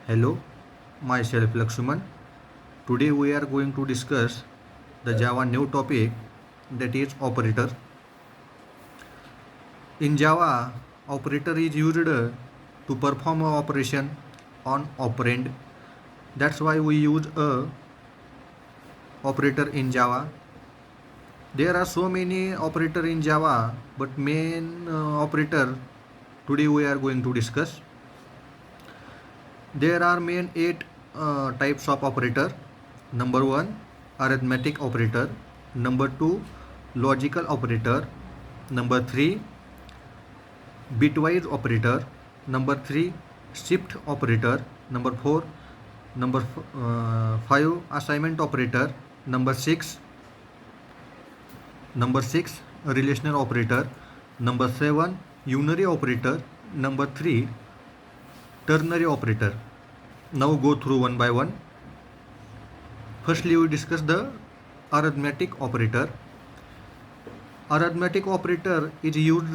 Hello, myself Lakshman. Today we are going to discuss the Java new topic, that is operator. In Java, operator is used to perform a operation on operand. That's why we use a operator in Java. There are so many operator in Java, but main operator today we are going to discuss. There are main 8 types of operator. Number 1, arithmetic operator. Number 2, logical operator. Number 3, bitwise operator. Number 3, shift operator. Number 5, assignment operator. Number 6, relational operator. Number 7, unary operator. Number 3, ternary operator. Now go through one by one. Firstly, we discuss the arithmetic operator. Arithmetic operator is used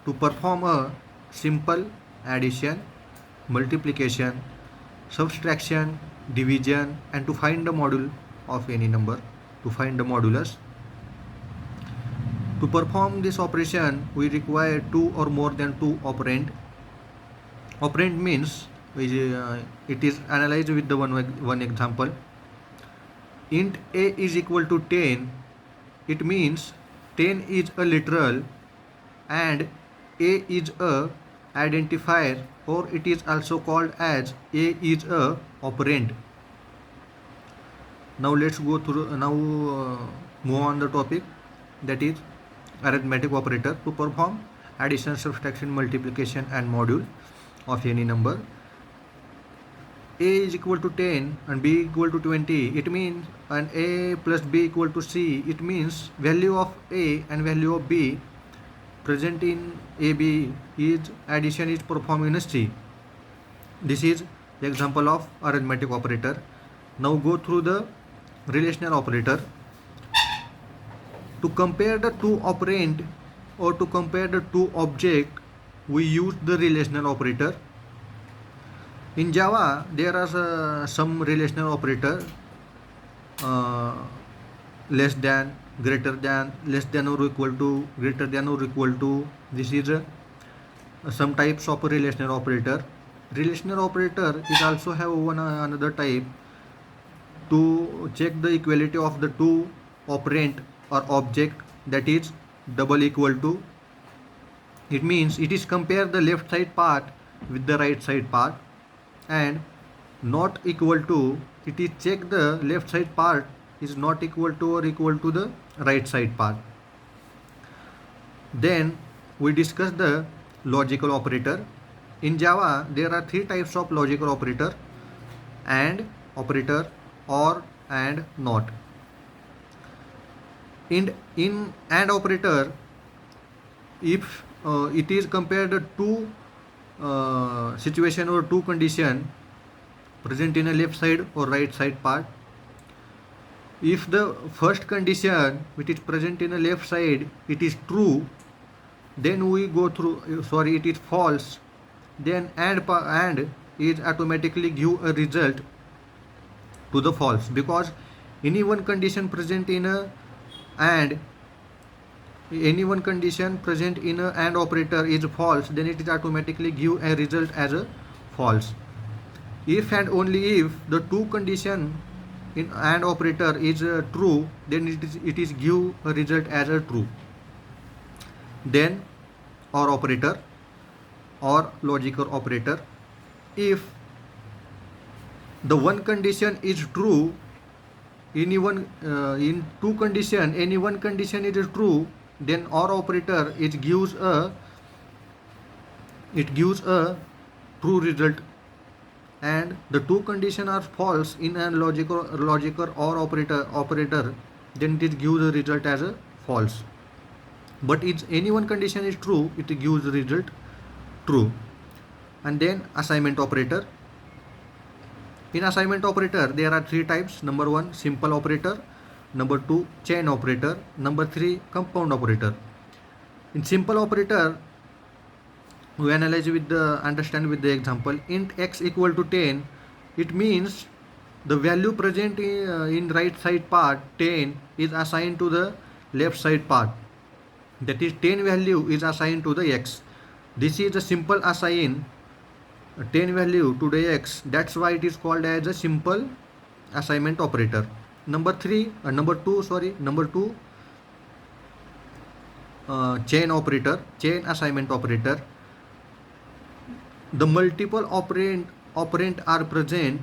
to perform a simple addition, multiplication, subtraction, division, and to find the module of any number, to find the modulus. To perform this operation, we require 2 or more than 2 operand. Operand means it is analyzed with the one example. Int a is equal to 10. It means 10 is a literal and a is a identifier, or it is also called as a is a operand. Now let's go through move on the topic, that is arithmetic operator. To perform addition, subtraction, multiplication and module of any number, a is equal to 10 and b equal to 20. It means and a plus b equal to c. It means value of a and value of b present in AB is addition is performed in C. This is the example of arithmetic operator. Now go through the relational operator. To compare the two operand or to compare the two object, we use the relational operator. In Java, there are some relational operator, less than, greater than, less than or equal to, greater than or equal to. This is some types of relational operator. Relational operator is also have another type to check the equality of the two operand or object, that is double equal to. It means it is compare the left side part with the right side part, and not equal to, it is check the left side part is not equal to or equal to the right side part. Then we discuss the logical operator. In Java, there are 3 types of logical operator: and operator, or, and, not. In and operator, if it is compared to two situation or two condition present in a left side or right side part. If the first condition which is present in a left side, it is true, then we go through, it is false, then and is automatically give a result to the false, because any one condition present in a and any one condition present in a and operator is false, then it is automatically give a result as a false. If and only if the two condition in and operator is true, then it is give a result as a true. Then or operator or logical operator, if the one condition is true, in two condition any one condition is true, then or operator it gives a true result, and the two conditions are false in a logical or operator, then it gives the result as a false. But if any one condition is true, it gives the result true. And then assignment operator. In assignment operator, there are 3 types. Number 1, simple operator. Number 2, chain operator. Number 3, compound operator. In simple operator, we analyze with the understand with the example. Int x equal to 10, it means the value present in right side part 10 is assigned to the left side part, that is 10 value is assigned to the x. This is a simple assign 10 value to the x, that's why it is called as a simple assignment operator. Number 2 chain operator, chain assignment operator. The multiple operand are present,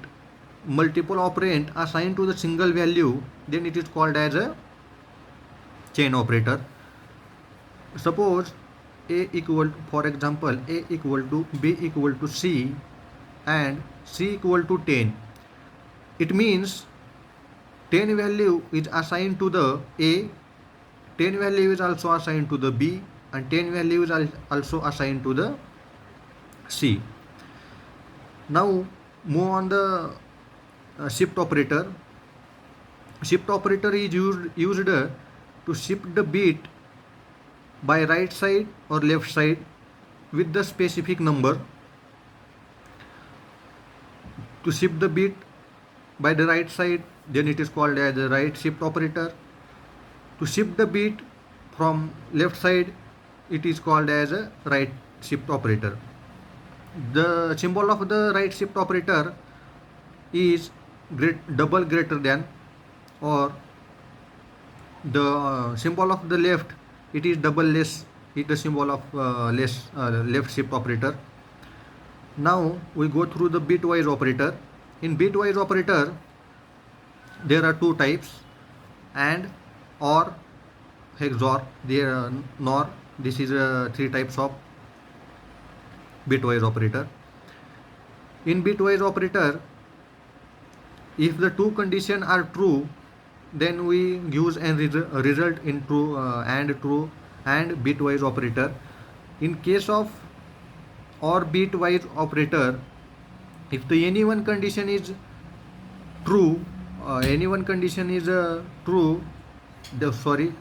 multiple operand assigned to the single value, then it is called as a chain operator. Suppose a equal, for example, a equal to b equal to c and c equal to 10. It means 10 value is assigned to the a, 10 value is also assigned to the b, and 10 value is also assigned to the c. Now move on the shift operator. Shift operator is used to shift the bit by right side or left side with the specific number. To shift the bit by the right side, then it is called as the right shift operator. To shift the bit from left side, it is called as a right shift operator. The symbol of the right shift operator is double greater than, or the symbol of the left, it is double less, it is the symbol of left shift operator. Now we go through the bitwise operator. In bitwise operator, there are two types, AND, OR, XOR, NOR. This is three types of bitwise operator. In bitwise operator, if the two conditions are true, then we use a result in true and bitwise operator. In case of OR bitwise operator, if the any one condition is true,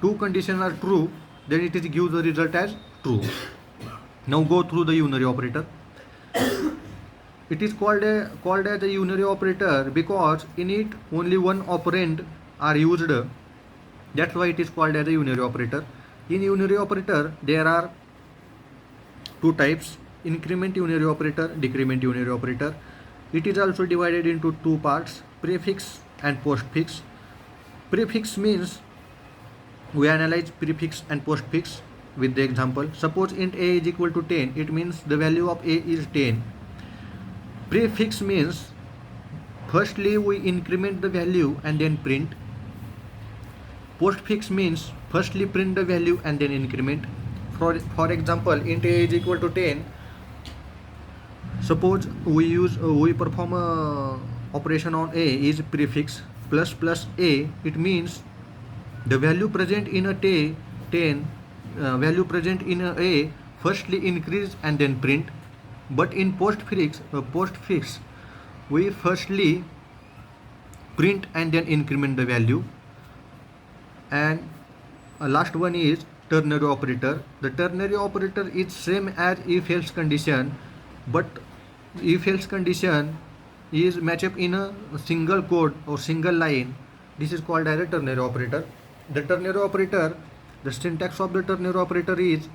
two conditions are true, then it is gives the result as true. Now go through the unary operator. It is called as a unary operator because in it only one operand are used. That's why it is called as a unary operator. In unary operator, there are two types: increment unary operator, decrement unary operator. It is also divided into two parts: prefix and postfix. Prefix means we analyze prefix and postfix with the example. Suppose int a is equal to 10, it means the value of a is 10. Prefix means firstly we increment the value and then print. Postfix means firstly print the value and then increment. For example, int a is equal to 10. Suppose we perform a operation on a is prefix plus a. It means the value present in a 10 value present in a firstly increase and then print. But in postfix we firstly print and then increment the value. And last one is ternary operator. The ternary operator is same as if-else condition, but if-else condition is match up in a single code or single line. This is called as a ternary operator. The ternary operator, the syntax of the ternary operator is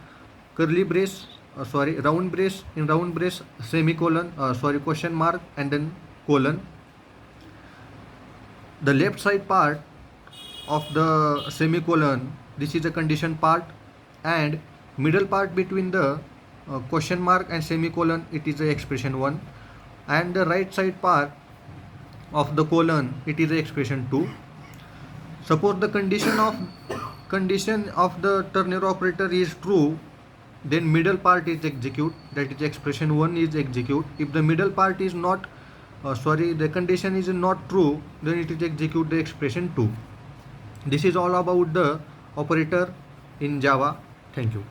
curly brace, round brace, in round brace semicolon, question mark and then colon. The left side part of the semicolon, this is a condition part, and middle part between the question mark and semicolon, it is the expression 1, and the right side part of the colon, it is the expression 2. Suppose the condition of the ternary operator is true, then middle part is execute, that is expression 1 is execute. If the middle part is not the condition is not true, then it is execute the expression 2. This is all about the operator in Java. Thank you.